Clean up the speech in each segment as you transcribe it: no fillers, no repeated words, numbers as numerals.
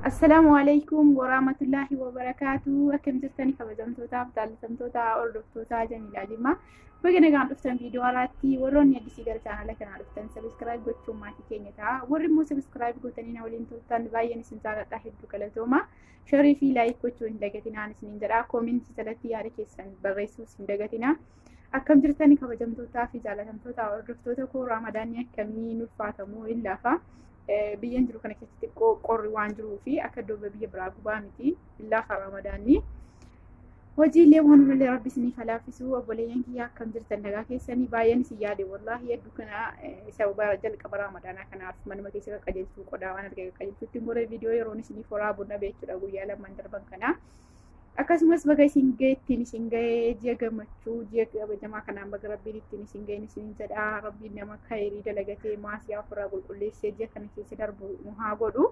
Assalamualaikum warahmatullahi wabarakatuh. Akkam jirtanii kabajamtootaaf jaallatamtoota hordoftoota Jamilaa Jimmaa. Baga nagaan dhuftan viidiyoo alaatti warroonni addisii gara chaanala kanaa dhuftan subscribe gochuun maatii keenya ta'a. Warri immoo subscribe gootanii na waliin turtan baay'een isin jaalladha, hedduu galatooma. Sharii fi laayik gochuu hin dagatinaa isiniin jedha. Koomentii jalatti yaada keessan barreessuus hin dagatinaa. Akkam jirtanii kabajamtootaa fi jaallatamtoota hordoftoota koo Ramadaanii akkamii ulfaatamoo hin lafa. Biyyan jiru kana keessatti qorri waan jiruu fi akka dooba biyya biraa gubaa miti illaa Ramadaanii hojiilee waan malee rabbi isiniif halaafisu. Obboleeyyan kiyyaa akkam jirtan nagaa keessanii baay'een isin yaade wallahi hedduu kana sababa jalqaba Ramadaanaa kanaaf manuma keessa qajeelchuu qodaa waan argee qajeelchuutti goree viidiyoo yeroon isiniif horaa bonna beekudha guyyaa lamaan darban kana. Akkasumas baga isin gaheettiin isin gahee ji'a gammachuu ji'a kabajamaa kanaan baga rabbiin ittiin isin gaheen isin jedha. Rabbiin nama khayrii dalagatee maasii ofirraa qulqulleessee ji'a kana keessa darbu nu haa godhu.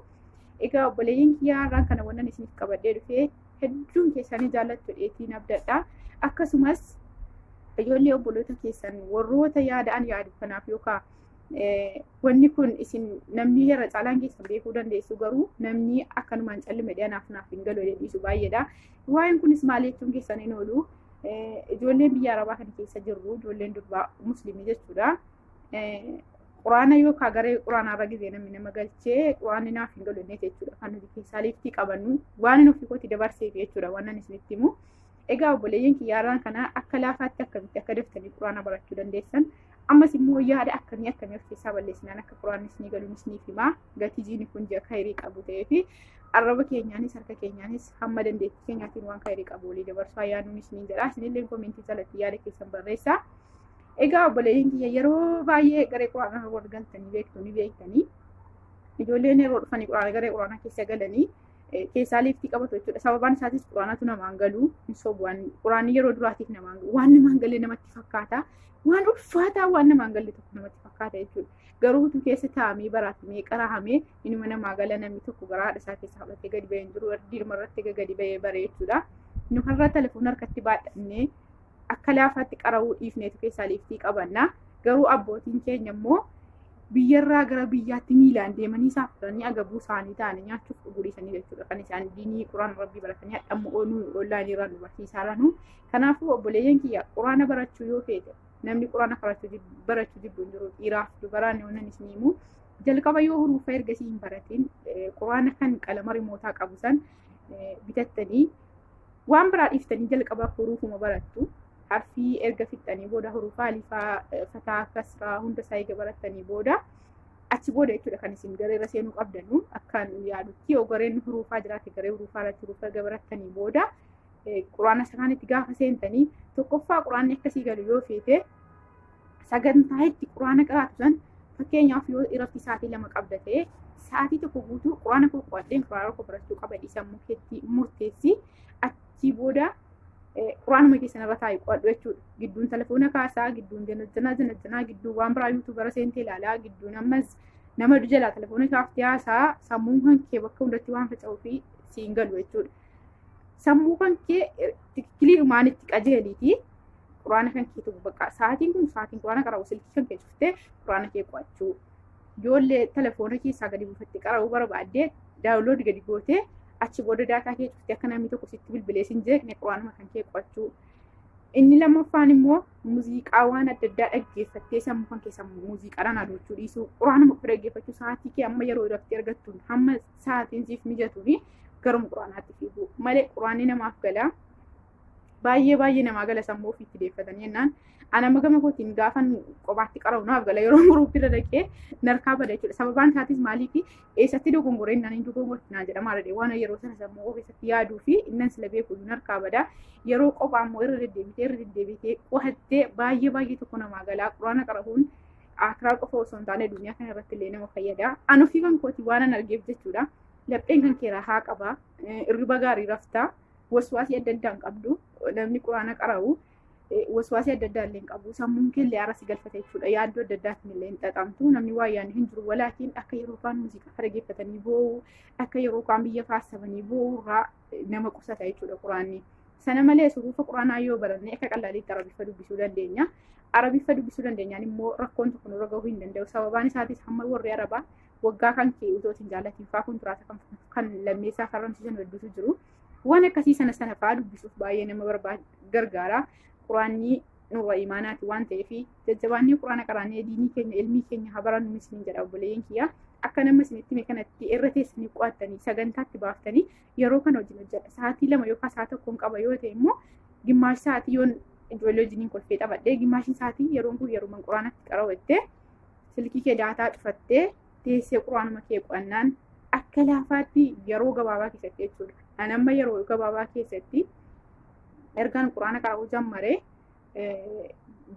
Egaa obboleeyyan kiyyaa irraan kana wannan isiniif qabadhee dhufee hedduun keessanii jaallattu dheetiin abdadha. Akkasumas ijoollee obboloota keessan warroota yaada'an yaadu kanaaf yookaan wanni kun isin namni heera caalaan keessan beekuu dandeessu garuu namni akkanumaan callime dhiyanaaf naaf hin galu dhiisu baay'eedha. Waa'een kunis maal jechuun keessan hin oolu ijoolleen biyya arabaa kana keessa jirru ijoolleen durbaa muslimii jechuudha. Quraana yookaan garee quraanaa irra gizee namni nama galchee quraanni naaf hin galu jechuudha. Kan nuti keessaa liiftii qabannu waan inni ofii kooti dabarseef jechuudha waan ani isinitti himu. Egaa obboleeyyan kiyyaaraan kana akka laafaatti akkamitti akka daftanii quraana barachuu dandeessan. Ammas immoo yaada akkamii of keessaa balleessinaan akka quraannis ni galuunis ni himaa. Gatii jiini kun ji'a khayrii qabu ta'ee fi arraba keenyaanis harka keenyaanis hamma dandeettii keenyaatiin waan khayrii qabu walii dabarsuu ayyaanuunis ni jedha. Isinillee koomentii jalatti yaada keessan barreessaa. Egaa obboleeyyan kiyya yeroo baay'ee garee quraanaa warra galtanii beektu ni beektanii. Ijoolleen yeroo dhufanii garee quraanaa keessa galanii keessaa liiftii qabatu jechuudha. Sababaan isaatis quraanatu namaan galu hin sobu'an. Quraanni yeroo duraatiif namaan galu waan namaan galee namatti fakkaata. Waan ulfaataa waan namaan galle tokko namatti fakkaata jechuudha. Garuu utuu keessa taa'amee baratamee qarahamee inuma namaa gala namni tokko garaa haadha isaa keessaa fudhatee gadi ba'ee hin jiru. Dirma irratti gadi ba'ee bare jechuudha. Nu har'a telefoona harkatti baadhannee akka laafaatti qara'uu dhiifneetu keessaa liiftii qabanna. Garuu abbootiin keenya immoo biyyarraa gara biyyaatti miilaan deemanii isaaf fudhanii agabuu isaanii ta'anii nyaachuuf dhuguriisanii jechuudha. Kan isaan diinii quraana rabbii baratanii hadhamma ooluu ollaanii irraan barsiisaa jiranu. Kanaafuu obboleeyyan kiyya quraana barachuu yoo feete namni quraana barachuu jibbu hin jiru. Dhiiraaf dubaraan yoonaan isin himu jalqaba yoo hurufa ergasii hin baratiin quraana kan qalama rimootaa qabu san bitattanii waan biraa dhiiftanii jalqabaaf huruufuma barattu. Harfii erga fixanii booda hurufa alifaa fataa kasraa hunda isaa eega barattanii booda achi booda jechuudha kan isin gareerra seenuu qabdanu akkaan yaadutti yoo gareen hurufaa jiraate garee hurufaa irratti hurufa erga barattanii booda quraana isaaniitti gaafa seentanii tokkoffaa quraanni akkasii galu yoo feete sagantaa itti quraana qaraatu san fakkeenyaaf yoo irratti sa'aatii 2 qabda ta'e sa'aatii tokko guutuu quraana koo qo'adheen quraana koo barachuu qaba dhiisan mukeetti murteessi achi booda quraanuma keessan irra taa'ee qo'adhu jechuudha. Gidduun telefoona kaasaa, gidduun janajjanaa, gidduun waan biraa yuutuubara seentee ilaalaa, gidduun ammas nama jalaa telefoona kaaftee haasaa sammuun kan kee bakka hundatti waan faca'uu fi siin galu jechuudha. Sammuu kan kee tikiliirumaan itti qajeeliiti quraana kan keetu bakka sa'aatiin kun sa'aatiin quraana qara'u silkii kan kee cuftee quraana kee qo'achuu. Ijoollee telefoona keessaa gadi buufattee qara'uu barbaaddee daawunloodii gadi gootee achi booda daataa kee cuftee akka namni tokko sitti bilbilee sin jeeqne quraanuma kan kee qo'achuu. Inni lammaffaan immoo muuziqaa waan adda addaa dhaggeeffattee sammuu kan keessa muuziqaadhaan adochuu dhiisuu. Quraanuma ofii dhaggeeffachuu sa'aatii kee amma yeroo irratti argattuun hamma sa'aatiin siif mijatuuni garuma quraanaatti fiiguu malee quraanni namaaf gala. Baay'ee namaa gala sammuu ofiitti deeffatanii jennaan. Ana magama kootiin gaafan qobaatti qara'u naaf gala yeroo muruutti irra dhaqee narkaa bada jechuudha. Sababaan isaatis maaliifi eessatti dogongoree innaan hin dogongorti naan jedhama adda waan yeroo sana sammuu keessatti yaaduu fi innan sila beeku narkaa bada. Yeroo qophaa immoo irra deddeebitee qo'attee baay'ee tokko namaa galaa. Quraana qara'uun akiraa qofa osoo hin taane addunyaa kana irratti illee nama fayyada. An ofii kan kooti waan an argeef jechuudha. Lapheen kan kee rahaa qaba. Irriba gaarii raftaa. Waswaasii adda addaa hin qabdu. Namni quraana qara'u waswaasii adda addaa illee hin qabu. Sammuun kee illee aarasi galfata jechuudha. Yaaddoo adda addaatiin illee hin xaxamtu. Namni waa yaadne hin jiru. Walaakiin akka yeroo kaan muuziqaa dhaggeeffatanii boo'u, akka yeroo kaan biyya faarsamanii boo'u irraa nama qusata jechuudha quraanni. Sana malees hurufa quraanaa yoo baranne akka qallaaliitti arabiffa dubbisuu dandeenya. Arabiffa dubbisuu dandeenyaan immoo rakkoon tokko nurra gahuu hin danda'u. Sababaan isaatis hamma warri arabaa waggaa kan kee utoo hin jaallatiin fa'aa kuntiraata kan lammeessaa farramsiisan hedduutu jiru. Waan akkasii sana fa'aa dubbisuuf baay'ee nama gargaara. Quraanii nurra imaanaati waan ta'eef jajjabaannee quraana qaraanee diinii keenya ilmii keenya habarannu isiniin jedha obboleeyyan kiyya. Akka nama isinitti mee kanatti irra teessanii qo'attanii sagantaatti baaftanii yeroo kana wajjin hojjedha. Sa'aatii 2 yookaan sa'aa 1 qaba yoo ta'e immoo gimmaashi sa'aatii yoon ijoollee wajjiniin kolfee taphadhee gimmaashin sa'aatii yeroon kun yeroo man quraanatti qarawwattee silkii kee daataa cufattee teessee quraanuma kee qo'annaan akka laafaatti yeroo gabaabaa keessatti jechuudha. Ani amma yeroo gabaabaa keessatti ergaan quraana qarawuu jammaree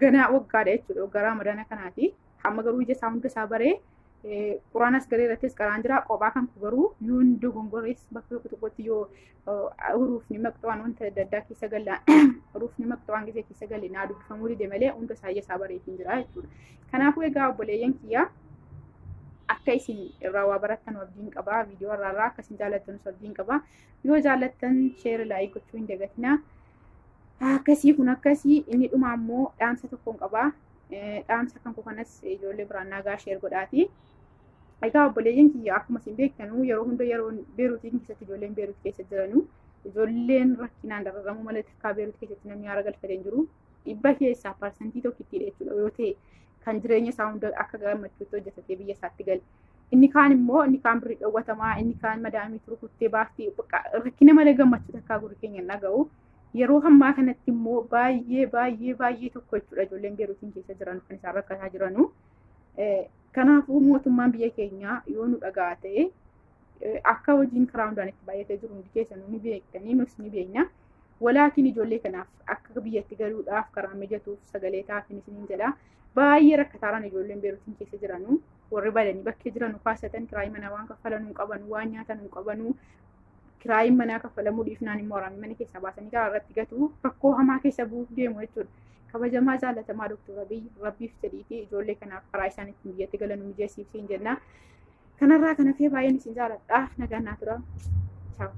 ganaa waggaadha jechuudha. Waggaa ramadana kanaati. Hamma garuu ija isaa hunda isaa baree quraanas garee irrattis qaraan jira. Qophaa kan ku garuu yoon dogongores bakka tokkotti yoo huruufni maqxawaan wanta adda addaa keessa galaan huruufni maqxawaan gisee keessa galee naa dubbifamuu dide malee hunda isaa ija isaa bareetiin jira jechuudha. Kanaafuu egaa obboleeyyan kiyyaa akka isin irraa waa barattan abdiin qabaa. Viidiyoo irraa akka isin jaallattan abdiin qabaa. Yoo jaallattan sheer laayik gochuu hin dagatinaa. Akkasii kun akkasii inni dhuma ammoo dhaamsa tokkoon qabaa. Dhaamsa kan kanas ijoollee biraan nagaa sheer godhaati. Egaa obboleeyyan kiyya akkuma isin beektanuu yeroo hunda yeroo beeruutiin keessatti ijoolleen beeruut keessa jiranuu ijoolleen rakkinaan dararamu malee takkaa beeruut keessatti namni haara galfatee jiru. Dhibba keessaa parsantii tokkittiidha jechuudha yoo ta'e kan jireenya isaa hunda akka gammachuutti hojjetatee biyya isaatti gale. Inni kaan immoo inni kaan birrii dhowwatamaa inni kaan madaamii turukuttee baaftii rakkina malee gammachuu takkaa gurri keenya hin dhaga'u. Yeroo hammaa kanatti immoo baay'ee tokko jechuudha ijoolleen beeruutiin keessa jiran kan isaan rakkataa jiranu. Kanaafuu mootummaan biyya keenyaa yoo nu dhagaa ta'e akka hojiin karaa hundaan itti baay'atee jiru hundi keessanuu ni beektanii nus ni beekna. Walaakin ijoollee kanaaf akka biyyatti galuudhaaf karaa mijatuuf sagalee taafin isiniin jedha. Baay'ee rakkataaraan ijoolleen beeruutiin keessa jiranuu warri badanii bakkee jiran kaasatan kiraayii manaa waan kaffalanuu qabanu waan nyaatan qabanu. Kiraayin manaa kaffalamuu dhiifnaan immoo waraanni mana keessaa baasanii karaa irratti gatu rakkoo hamaa keessa bu'uuf deemu jechuudha. Kabajamaa jaallatamaa Dr. Abiy rabbiif jedhiitii ijoollee kanaaf karaa isaan ittiin biyyatti galanuu mijeessiif siin jenna. Kanarraa kan hafee baay'een isin jaalladha. Nagaan naa tura. Ciao.